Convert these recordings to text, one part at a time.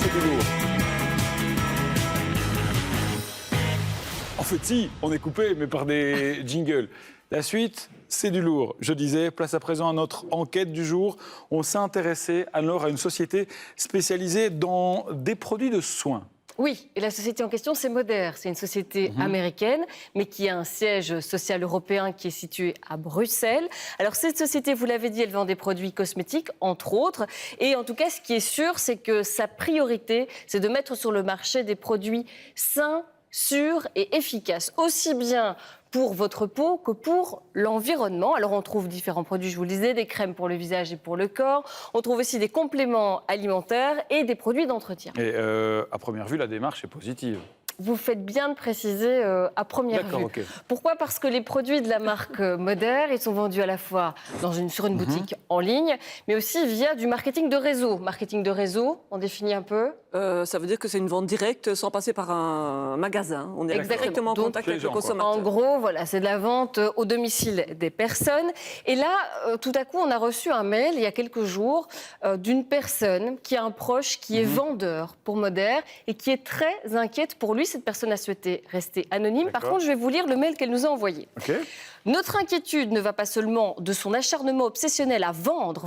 c'est du lourd. En fait, si, on est coupé, mais par des jingles. La suite, c'est du lourd. Je disais, place à présent à notre enquête du jour. On s'est intéressé alors à une société spécialisée dans des produits de soins. Oui, et la société en question, c'est Moder. C'est une société américaine, mais qui a un siège social européen qui est situé à Bruxelles. Alors, cette société, vous l'avez dit, elle vend des produits cosmétiques, entre autres. Et en tout cas, ce qui est sûr, c'est que sa priorité, c'est de mettre sur le marché des produits sains, sûrs et efficaces, aussi bien pour votre peau que pour l'environnement. Alors on trouve différents produits, je vous le disais, des crèmes pour le visage et pour le corps. On trouve aussi des compléments alimentaires et des produits d'entretien. Et à première vue, la démarche est positive. Vous faites bien de préciser à première vue. Okay. Pourquoi ? Parce que les produits de la marque Moder, ils sont vendus à la fois sur une boutique en ligne, mais aussi via du marketing de réseau. Marketing de réseau, on définit un peu ? Ça veut dire que c'est une vente directe sans passer par un magasin. On est directement en contact avec le consommateur. En gros, voilà, c'est de la vente au domicile des personnes. Et là, tout à coup, on a reçu un mail il y a quelques jours d'une personne qui a un proche qui est vendeur pour Moder et qui est très inquiète pour lui. Cette personne a souhaité rester anonyme. Par contre, je vais vous lire le mail qu'elle nous a envoyé. Okay. Notre inquiétude ne va pas seulement de son acharnement obsessionnel à vendre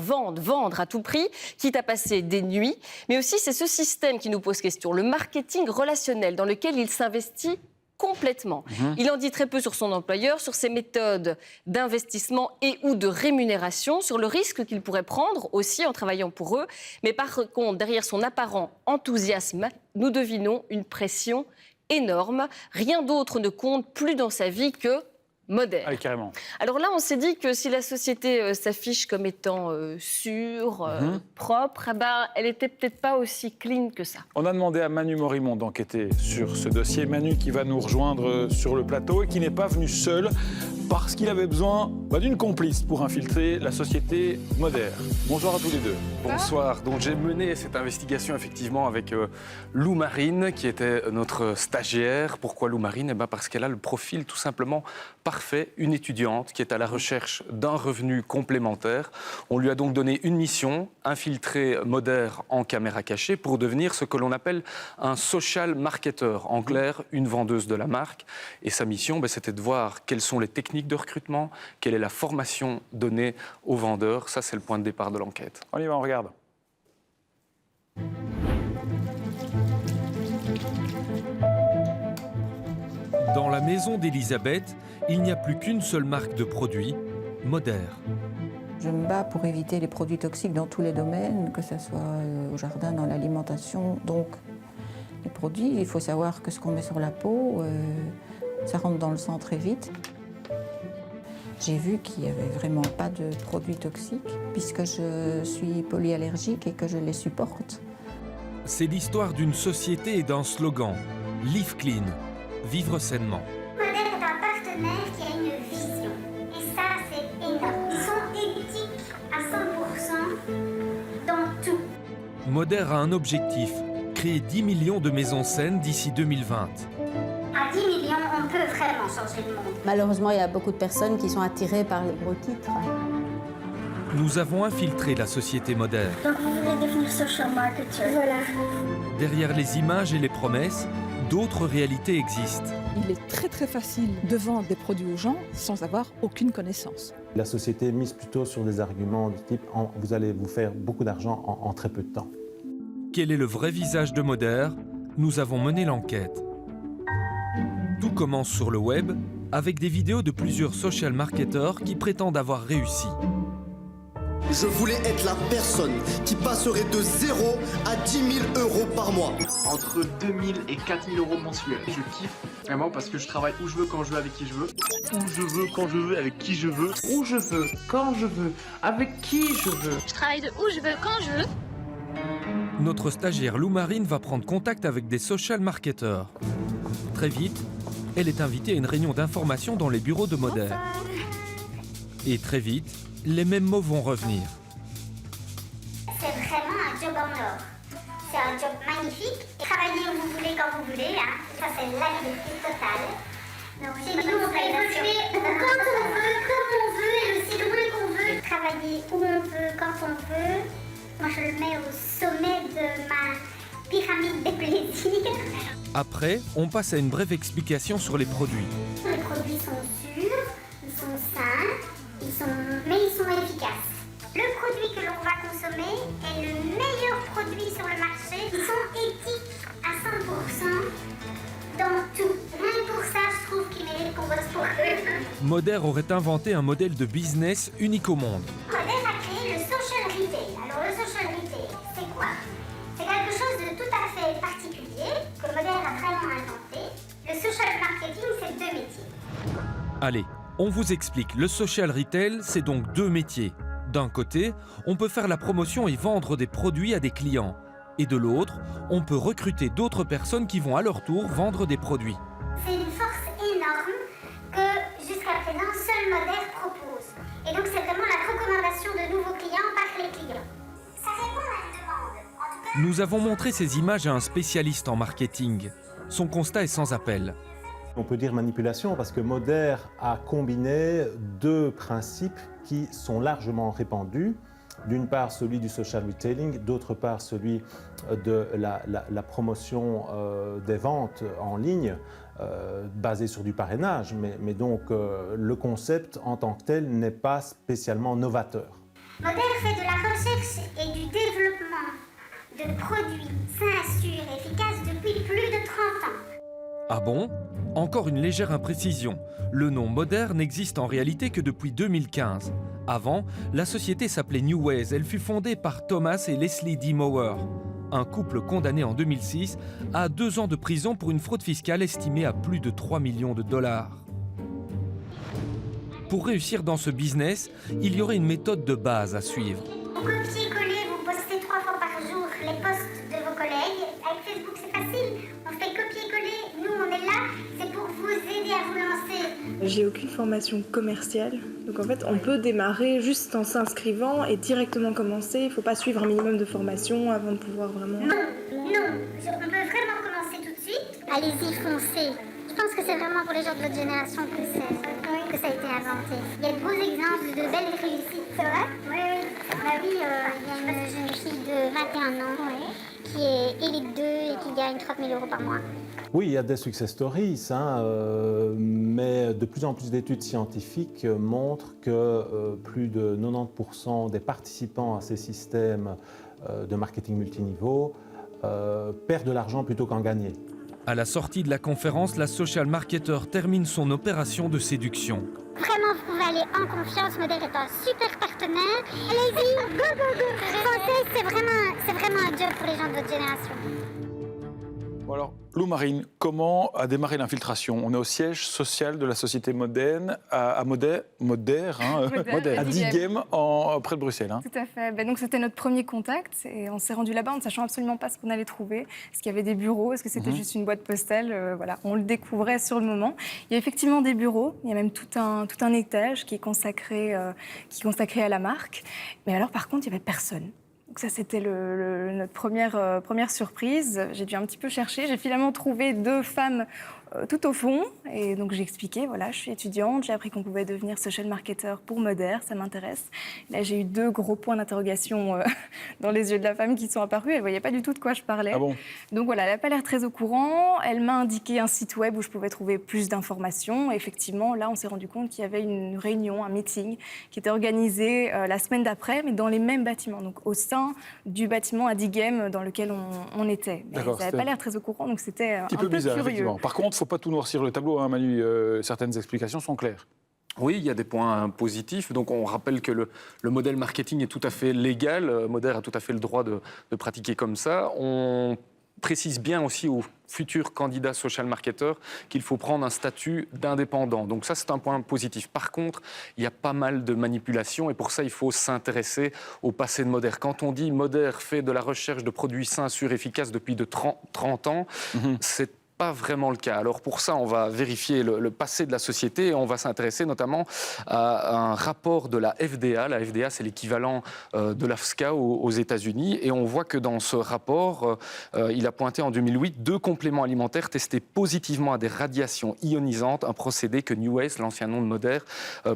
à tout prix, quitte à passer des nuits, mais aussi c'est ce système qui nous pose question, le marketing relationnel dans lequel il s'investit complètement. Il en dit très peu sur son employeur, sur ses méthodes d'investissement et ou de rémunération, sur le risque qu'il pourrait prendre aussi en travaillant pour eux. Mais par contre, derrière son apparent enthousiasme, nous devinons une pression énorme. Rien d'autre ne compte plus dans sa vie que Moder. Ah, carrément. Alors là, on s'est dit que si la société s'affiche comme étant sûre, propre, elle n'était peut-être pas aussi clean que ça. On a demandé à Manu Morimond d'enquêter sur ce dossier. Manu qui va nous rejoindre sur le plateau et qui n'est pas venu seul parce qu'il avait besoin d'une complice pour infiltrer la société Moder. Bonjour à tous les deux. Bonsoir. Donc j'ai mené cette investigation effectivement avec Lou Marine qui était notre stagiaire. Pourquoi Lou Marine ? Parce qu'elle a le profil tout simplement parfait, une étudiante qui est à la recherche d'un revenu complémentaire. On lui a donc donné une mission, infiltrer Moder en caméra cachée pour devenir ce que l'on appelle un social marketer. En clair, une vendeuse de la marque. Et sa mission, c'était de voir quelles sont les techniques de recrutement, quelle est la formation donnée aux vendeurs. Ça, c'est le point de départ de l'enquête. On y va, on regarde. Dans la maison d'Elisabeth, il n'y a plus qu'une seule marque de produits, Moder. Je me bats pour éviter les produits toxiques dans tous les domaines, que ce soit au jardin, dans l'alimentation. Donc, les produits, il faut savoir que ce qu'on met sur la peau, ça rentre dans le sang très vite. J'ai vu qu'il n'y avait vraiment pas de produits toxiques, puisque je suis polyallergique et que je les supporte. C'est l'histoire d'une société et d'un slogan, Live Clean, vivre sainement. Moder est un partenaire qui a une vision. Et ça, c'est énorme. Ils sont éthiques à 100% dans tout. Moder a un objectif, créer 10 millions de maisons saines d'ici 2020. À 10 millions, on peut vraiment changer le monde. Malheureusement, il y a beaucoup de personnes qui sont attirées par les gros titres. Nous avons infiltré la société Moder. Donc vous voulez devenir social marketer. Voilà. Derrière les images et les promesses, d'autres réalités existent. Il est très facile de vendre des produits aux gens sans avoir aucune connaissance. La société mise plutôt sur des arguments du type vous allez vous faire beaucoup d'argent en très peu de temps. Quel est le vrai visage de Moder ? Nous avons mené l'enquête. Tout commence sur le web avec des vidéos de plusieurs social marketeurs qui prétendent avoir réussi. Je voulais être la personne qui passerait de 0 à 10 000 euros par mois. Entre 2 000 et 4 000 euros mensuels. Je kiffe vraiment parce que je travaille où je veux, quand je veux, avec qui je veux. Où je veux, quand je veux, avec qui je veux. Où je veux, quand je veux, avec qui je veux. Je travaille de où je veux, quand je veux. Notre stagiaire Lou Marine va prendre contact avec des social marketeurs. Très vite, elle est invitée à une réunion d'information dans les bureaux de Moder. Et très vite, les mêmes mots vont revenir. C'est vraiment un job en or. C'est un job magnifique. Travaillez où vous voulez, quand vous voulez. Ça, c'est la liberté totale. Donc, nous, on peut évoluer quand on veut, comme on veut, et aussi le bruit qu'on veut. Travailler où on veut, quand on veut. Moi, je le mets au sommet de ma pyramide Après, on passe à une brève explication sur les produits. Les produits sont sûrs, ils sont sains, mais ils sont efficaces. Le produit que l'on va consommer est le meilleur produit sur le marché. Ils sont éthiques à 100% dans tout. Rien que pour ça, je trouve qu'ils méritent qu'on bosse pour eux. Moder aurait inventé un modèle de business unique au monde. Moder a créé le social retail. Alors le social retail, c'est quoi? C'est quelque chose de tout à fait particulier que Moder a vraiment inventé. Le social marketing, c'est 2 métiers. Allez, on vous explique. Le social retail, c'est donc 2 métiers. D'un côté, on peut faire la promotion et vendre des produits à des clients. Et de l'autre, on peut recruter d'autres personnes qui vont à leur tour vendre des produits. C'est une force énorme que jusqu'à présent seul Moder propose. Et donc c'est vraiment la recommandation de nouveaux clients par les clients. Ça répond à une demande. En tout cas, Nous avons montré ces images à un spécialiste en marketing. Son constat est sans appel. On peut dire manipulation parce que Moder a combiné 2 principes qui sont largement répandus. D'une part, celui du social retailing, d'autre part, celui de la promotion des ventes en ligne, basée sur du parrainage. Mais donc, le concept en tant que tel n'est pas spécialement novateur. Moder fait de la recherche et du développement de produits sains, sûrs et efficaces depuis plus de 30 ans. Ah bon? Encore une légère imprécision. Le nom Moder n'existe en réalité que depuis 2015. Avant, la société s'appelait New Ways. Elle fut fondée par Thomas et Leslie D. Mower, un couple condamné en 2006 à 2 ans de prison pour une fraude fiscale estimée à plus de 3 millions de dollars. Pour réussir dans ce business, il y aurait une méthode de base à suivre. Vous copiez-coller, vous postez 3 fois par jour les posts de vos collègues. Avec Facebook, c'est facile. On fait copier-coller. Nous, on est là. C'est pour vous aider à vous lancer. J'ai aucune formation commerciale. Donc en fait, on peut démarrer juste en s'inscrivant et directement commencer. Il ne faut pas suivre un minimum de formation avant de pouvoir vraiment... Non. On peut vraiment commencer tout de suite. Allez-y, foncez. Je pense que c'est vraiment pour les gens de votre génération que ça a été inventé. Il y a de beaux exemples de belles réussites. C'est vrai? Oui. Bah oui, il y a une jeune fille de 21 ans qui est élite 2 et qui gagne 30 000 € par mois. Oui, il y a des success stories, mais de plus en plus d'études scientifiques montrent que plus de 90% des participants à ces systèmes de marketing multiniveau perdent de l'argent plutôt qu'en gagner. À la sortie de la conférence, la social marketer termine son opération de séduction. Vraiment, vous pouvez aller en confiance. Moder est un super partenaire. Allez-y, go. Foncez, c'est vraiment un job pour les gens de votre génération. Bon alors, Lou Marine, comment a démarré l'infiltration? On est au siège social de la société moderne à Moder, à Diegem, près de Bruxelles. Hein. Tout à fait. Donc c'était notre premier contact et on s'est rendu là-bas en ne sachant absolument pas ce qu'on allait trouver. Est-ce qu'il y avait des bureaux? Est-ce que c'était juste une boîte postale? Voilà, on le découvrait sur le moment. Il y a effectivement des bureaux. Il y a même tout un étage qui est consacré à la marque. Mais alors par contre, il n'y avait personne. Donc ça, c'était notre première surprise. J'ai dû un petit peu chercher. J'ai finalement trouvé 2 femmes tout au fond. Et donc, j'ai expliqué, voilà, je suis étudiante. J'ai appris qu'on pouvait devenir social marketer pour Moder. Ça m'intéresse. Là, j'ai eu 2 gros points d'interrogation dans les yeux de la femme qui sont apparus. Elle ne voyait pas du tout de quoi je parlais. Ah bon? Donc, voilà, elle n'a pas l'air très au courant. Elle m'a indiqué un site web où je pouvais trouver plus d'informations. Et effectivement, là, on s'est rendu compte qu'il y avait une réunion, un meeting qui était organisé la semaine d'après, mais dans les mêmes bâtiments. Donc, au sein du bâtiment à Diegem dans lequel on était. Mais ils n'avaient pas l'air très au courant, donc c'était un peu bizarre, curieux. effectivement. Par contre, il ne faut pas tout noircir le tableau, hein, Manu. Certaines explications sont claires. Oui, il y a des points positifs. Donc, on rappelle que le modèle marketing est tout à fait légal. Moder a tout à fait le droit de pratiquer comme ça. On précise bien aussi aux futurs candidats social marketeurs qu'il faut prendre un statut d'indépendant. Donc ça, c'est un point positif. Par contre, il y a pas mal de manipulations et pour ça, il faut s'intéresser au passé de Moder. Quand on dit Moder fait de la recherche de produits sains, sûrs, efficaces depuis de 30 ans, c'est pas vraiment le cas. Alors pour ça, on va vérifier le passé de la société et on va s'intéresser notamment à un rapport de la FDA. La FDA, c'est l'équivalent de l'AFSCA aux États-Unis. Et on voit que dans ce rapport, il a pointé en 2008 2 compléments alimentaires testés positivement à des radiations ionisantes, un procédé que NewWays, l'ancien nom de Modère,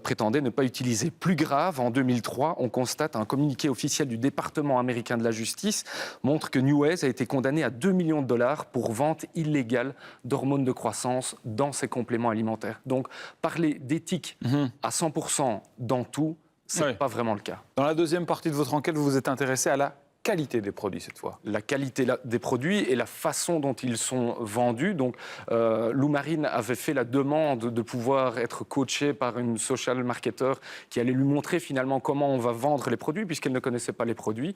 prétendait ne pas utiliser. Plus grave, en 2003, on constate un communiqué officiel du département américain de la justice montre que NewWays a été condamné à 2 millions de dollars pour vente illégale d'hormones de croissance dans ses compléments alimentaires. Donc, parler d'éthique à 100% dans tout, ce n'est pas vraiment le cas. Dans la deuxième partie de votre enquête, vous vous êtes intéressé à la qualité des produits cette fois. La qualité des produits et la façon dont ils sont vendus. Donc, Lou Marine avait fait la demande de pouvoir être coachée par une social marketer qui allait lui montrer finalement comment on va vendre les produits puisqu'elle ne connaissait pas les produits.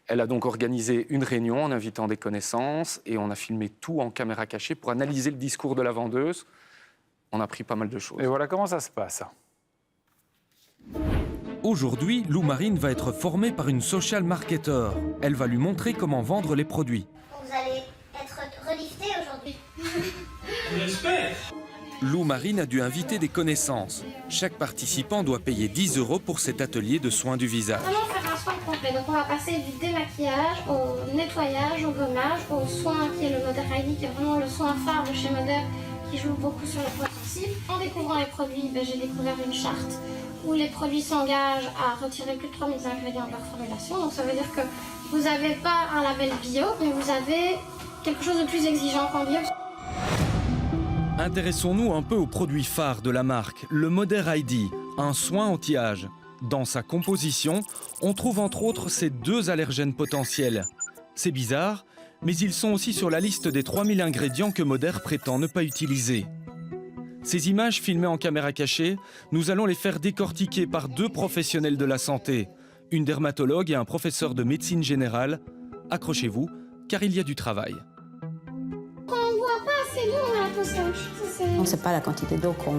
Elle a donc organisé une réunion en invitant des connaissances et on a filmé tout en caméra cachée pour analyser le discours de la vendeuse. On a appris pas mal de choses. Et voilà comment ça se passe. Aujourd'hui, Lou Marine va être formée par une social marketer. Elle va lui montrer comment vendre les produits. Vous allez être relifté aujourd'hui. J'espère. Lou Marine a dû inviter des connaissances. Chaque participant doit payer 10 € pour cet atelier de soins du visage. Comment faire un soin complet? Donc on va passer du démaquillage au nettoyage, au gommage, au soin qui est le Modère ID, qui est vraiment le soin phare de chez Modère, qui joue beaucoup sur le poids sensible. En découvrant les produits, j'ai découvert une charte où les produits s'engagent à retirer plus de 3000 ingrédients de leur formulation. Donc ça veut dire que vous n'avez pas un label bio, mais vous avez quelque chose de plus exigeant qu'en bio. Intéressons-nous un peu au produit phare de la marque, le Modère ID, un soin anti-âge. Dans sa composition, on trouve entre autres ces 2 allergènes potentiels. C'est bizarre, mais ils sont aussi sur la liste des 3000 ingrédients que Modère prétend ne pas utiliser. Ces images filmées en caméra cachée, nous allons les faire décortiquer par 2 professionnels de la santé, une dermatologue et un professeur de médecine générale. Accrochez-vous, car il y a du travail. Quand on ne boit pas assez d'eau, on a la peau sèche. On ne sait pas la quantité d'eau qu'on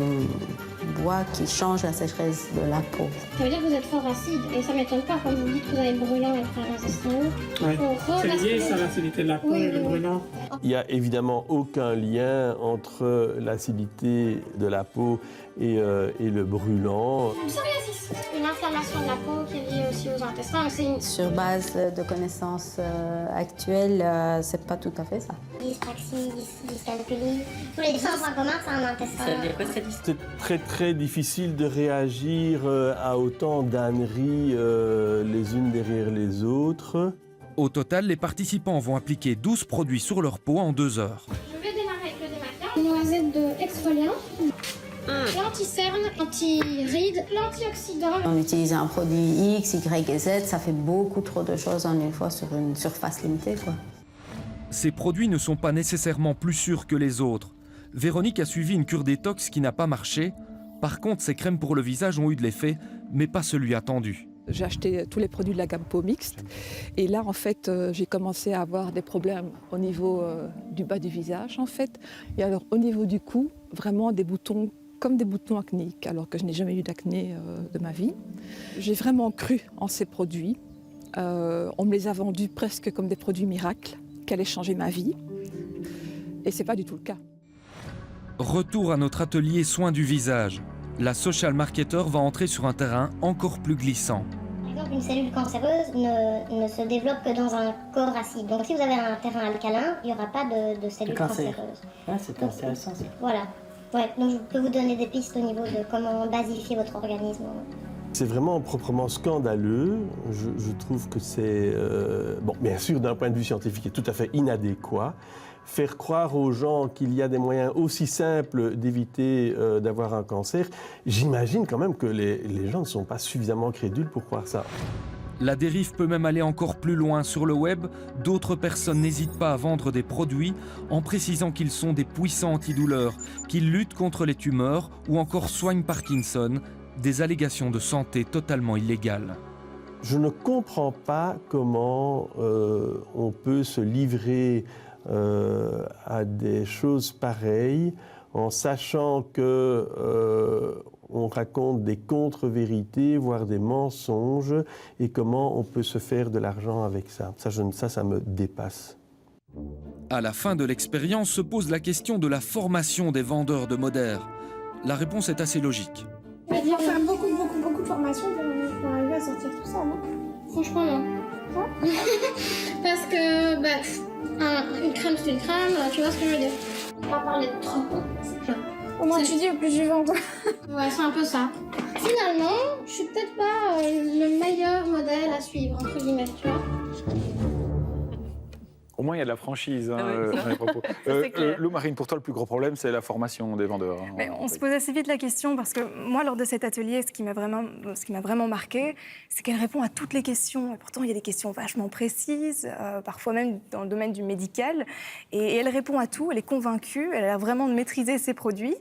boit qui change la sécheresse de la peau. Ça veut dire que vous êtes fort acide, et ça ne m'étonne pas quand vous dites que vous avez le brûlant et le frère intestinaux. C'est lié, ça, l'acidité de la peau et le brûlant. Il n'y a évidemment aucun lien entre l'acidité de la peau et le brûlant. Le psoriasis, une inflammation de la peau qui est liée aussi aux intestins. Sur base de connaissances actuelles, c'est pas tout à fait ça. Dyspraxie, dyscalculie, tous les points communs, c'est un intestin. C'est très très difficile de réagir à autant d'âneries les unes derrière les autres. Au total, les participants vont appliquer 12 produits sur leur peau en 2 heures. Je vais démarrer avec le démaquillant. Noisette de exfoliant, l'anti-cerne, anti-rides, l'antioxydant. On utilise un produit X, Y et Z, ça fait beaucoup trop de choses en une fois sur une surface limitée, quoi. Ces produits ne sont pas nécessairement plus sûrs que les autres. Véronique a suivi une cure détox qui n'a pas marché. Par contre, ces crèmes pour le visage ont eu de l'effet, mais pas celui attendu. J'ai acheté tous les produits de la gamme peau mixte et là en fait j'ai commencé à avoir des problèmes au niveau du bas du visage en fait. Et alors au niveau du cou, vraiment des boutons comme des boutons acnéiques alors que je n'ai jamais eu d'acné de ma vie. J'ai vraiment cru en ces produits. On me les a vendus presque comme des produits miracles qui allaient changer ma vie et c'est pas du tout le cas. Retour à notre atelier soins du visage. La social marketer va entrer sur un terrain encore plus glissant. Par exemple, une cellule cancéreuse ne se développe que dans un corps acide. Donc si vous avez un terrain alcalin, il n'y aura pas de cellules cancéreuses. Ah, c'est intéressant ça. Voilà. Ouais, donc je peux vous donner des pistes au niveau de comment basifier votre organisme. C'est vraiment proprement scandaleux. Je trouve que c'est, bon, bien sûr, d'un point de vue scientifique, tout à fait inadéquat. Faire croire aux gens qu'il y a des moyens aussi simples d'éviter d'avoir un cancer, j'imagine quand même que les gens ne sont pas suffisamment crédules pour croire ça. La dérive peut même aller encore plus loin. Sur le web, d'autres personnes n'hésitent pas à vendre des produits en précisant qu'ils sont des puissants antidouleurs, qu'ils luttent contre les tumeurs ou encore soignent Parkinson, des allégations de santé totalement illégales. Je ne comprends pas comment on peut se livrer à des choses pareilles en sachant que on raconte des contre-vérités, voire des mensonges, et comment on peut se faire de l'argent avec ça. Ça me dépasse. À la fin de l'expérience se pose la question de la formation des vendeurs de Moder. La réponse est assez logique. Il faut faire beaucoup de formations pour arriver à sortir tout ça, non? Franchement, non. Parce que, une crème, c'est une crème, tu vois ce que je veux dire? On va parler de trop. Au moins tu dis, au plus je vends, quoi. Ouais, c'est un peu ça. Finalement, je suis peut-être pas le meilleur modèle à suivre, entre guillemets, tu vois. Au moins, il y a de la franchise Ah oui, dans les propos. Lou Marine, pour toi, le plus gros problème, c'est la formation des vendeurs. Mais on se pose assez vite la question parce que moi, lors de cet atelier, ce qui m'a vraiment marqué, c'est qu'elle répond à toutes les questions. Et pourtant, il y a des questions vachement précises, parfois même dans le domaine du médical. Et elle répond à tout, elle est convaincue, elle a l'air vraiment de maîtriser ses produits.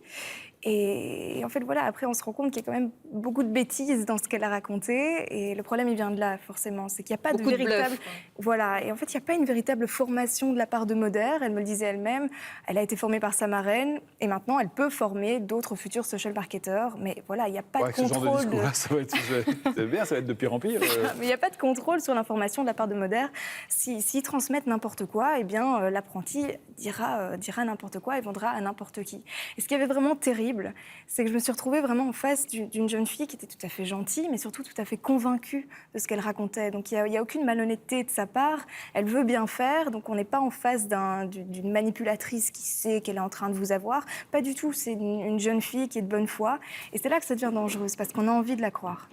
Et en fait, voilà, après, on se rend compte qu'il y a quand même beaucoup de bêtises dans ce qu'elle a raconté. Et le problème, il vient de là, forcément. C'est qu'il n'y a pas Beaucoup de véritable... bluff, Voilà. Et en fait, il n'y a pas une véritable formation de la part de Moder. Elle me le disait elle-même. Elle a été formée par sa marraine. Et maintenant, elle peut former d'autres futurs social marketeurs. Mais voilà, il n'y a pas de contrôle. Ce genre de discours-là, c'est bien, ça va être de pire en pire. Mais il n'y a pas de contrôle sur l'information de la part de Moder. S'ils transmettent n'importe quoi, eh bien, l'apprenti dira n'importe quoi et vendra à n'importe qui. Et ce qui avait vraiment terrible, c'est que je me suis retrouvée vraiment en face d'une jeune fille qui était tout à fait gentille, mais surtout tout à fait convaincue de ce qu'elle racontait. Donc il n'y a aucune malhonnêteté de sa part. Elle veut bien faire, donc on n'est pas en face d'une manipulatrice qui sait qu'elle est en train de vous avoir. Pas du tout, c'est une jeune fille qui est de bonne foi. Et c'est là que ça devient dangereux, parce qu'on a envie de la croire.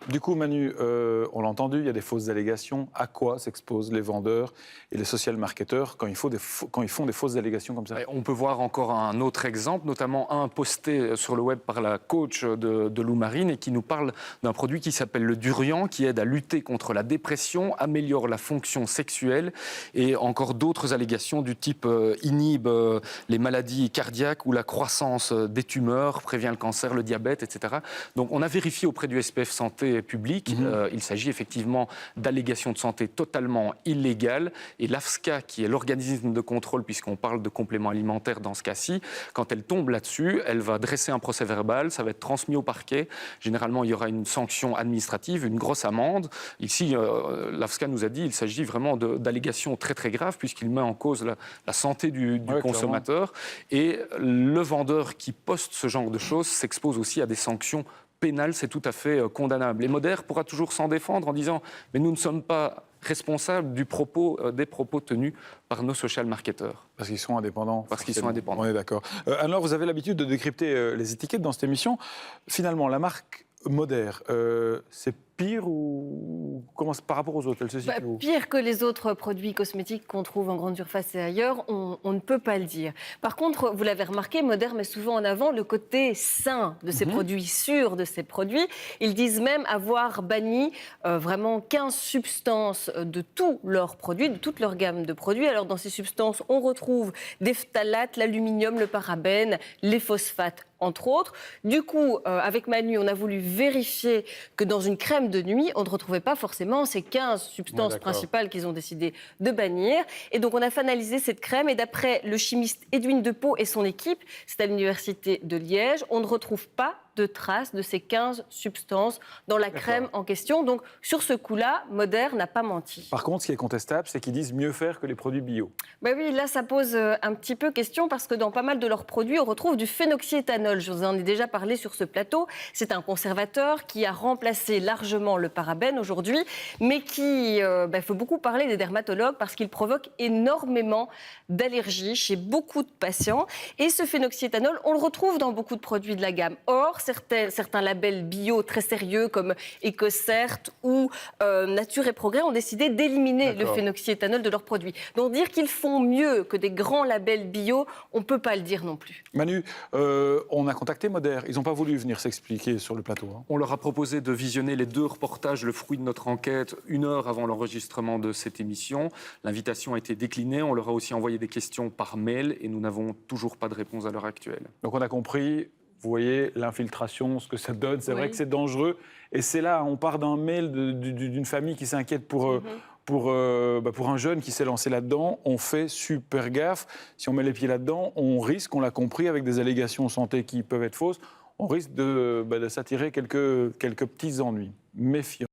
Du coup, Manu, on l'a entendu, il y a des fausses allégations. À quoi s'exposent les vendeurs et les social marketeurs quand ils font des fausses allégations comme ça? On peut voir encore un autre exemple, notamment un posté sur le web par la coach de Lou Marine et qui nous parle d'un produit qui s'appelle le durian, qui aide à lutter contre la dépression, améliore la fonction sexuelle et encore d'autres allégations du type inhibe les maladies cardiaques ou la croissance des tumeurs, prévient le cancer, le diabète, etc. Donc on a vérifié auprès du SPF Santé Publique. Il s'agit effectivement d'allégations de santé totalement illégales et l'AFSCA, qui est l'organisme de contrôle puisqu'on parle de compléments alimentaires dans ce cas-ci, quand elle tombe là-dessus, elle va dresser un procès verbal, ça va être transmis au parquet. Généralement, il y aura une sanction administrative, une grosse amende. Ici, l'AFSCA nous a dit qu'il s'agit vraiment d'allégations très très graves puisqu'il met en cause la santé du consommateur. Et le vendeur qui poste ce genre de choses s'expose aussi à des sanctions pénales. C'est tout à fait condamnable. Et Moder pourra toujours s'en défendre en disant « mais nous ne sommes pas responsables des propos tenus par nos social marketeurs. » Parce qu'ils sont indépendants. Parce qu'ils sont indépendants. On est d'accord. Alors, vous avez l'habitude de décrypter les étiquettes dans cette émission. Finalement, la marque Moder, c'est pire ou comment par rapport aux autres, elle se situe où? Pire que les autres produits cosmétiques qu'on trouve en grande surface et ailleurs, on ne peut pas le dire. Par contre, vous l'avez remarqué, Moder met souvent en avant le côté sain de ces produits, sûr de ces produits. Ils disent même avoir banni vraiment 15 substances de tous leurs produits, de toute leur gamme de produits. Alors dans ces substances, on retrouve des phtalates, l'aluminium, le parabène, les phosphates, entre autres. Du coup, avec Manu, on a voulu vérifier que dans une crème de nuit, on ne retrouvait pas forcément ces 15 substances principales qu'ils ont décidé de bannir. Et donc, on a fait analyser cette crème. Et d'après le chimiste Edwin Depeau et son équipe, c'est à l'université de Liège, on ne retrouve pas de traces de ces 15 substances dans la crème en question. Donc, sur ce coup-là, Moder n'a pas menti. Par contre, ce qui est contestable, c'est qu'ils disent mieux faire que les produits bio. Ben oui, là, ça pose un petit peu question parce que dans pas mal de leurs produits, on retrouve du phénoxyéthanol. Je vous en ai déjà parlé sur ce plateau. C'est un conservateur qui a remplacé largement le parabène aujourd'hui, mais qui fait beaucoup parler des dermatologues parce qu'il provoque énormément d'allergies chez beaucoup de patients. Et ce phénoxyéthanol, on le retrouve dans beaucoup de produits de la gamme. Or, certains labels bio très sérieux comme EcoCert ou Nature et Progrès ont décidé d'éliminer le phénoxyéthanol de leurs produits. Donc dire qu'ils font mieux que des grands labels bio, on ne peut pas le dire non plus. Manu, on a contacté Moder. Ils n'ont pas voulu venir s'expliquer sur le plateau. On leur a proposé de visionner les 2 reportages, le fruit de notre enquête, 1 heure avant l'enregistrement de cette émission. L'invitation a été déclinée. On leur a aussi envoyé des questions par mail et nous n'avons toujours pas de réponse à l'heure actuelle. Donc on a compris. Vous voyez l'infiltration, ce que ça donne. C'est vrai que c'est dangereux. Et c'est là, on part d'un mail d'une famille qui s'inquiète pour un jeune qui s'est lancé là-dedans. On fait super gaffe. Si on met les pieds là-dedans, on risque, on l'a compris, avec des allégations santé qui peuvent être fausses, on risque de s'attirer quelques petits ennuis. Méfiant.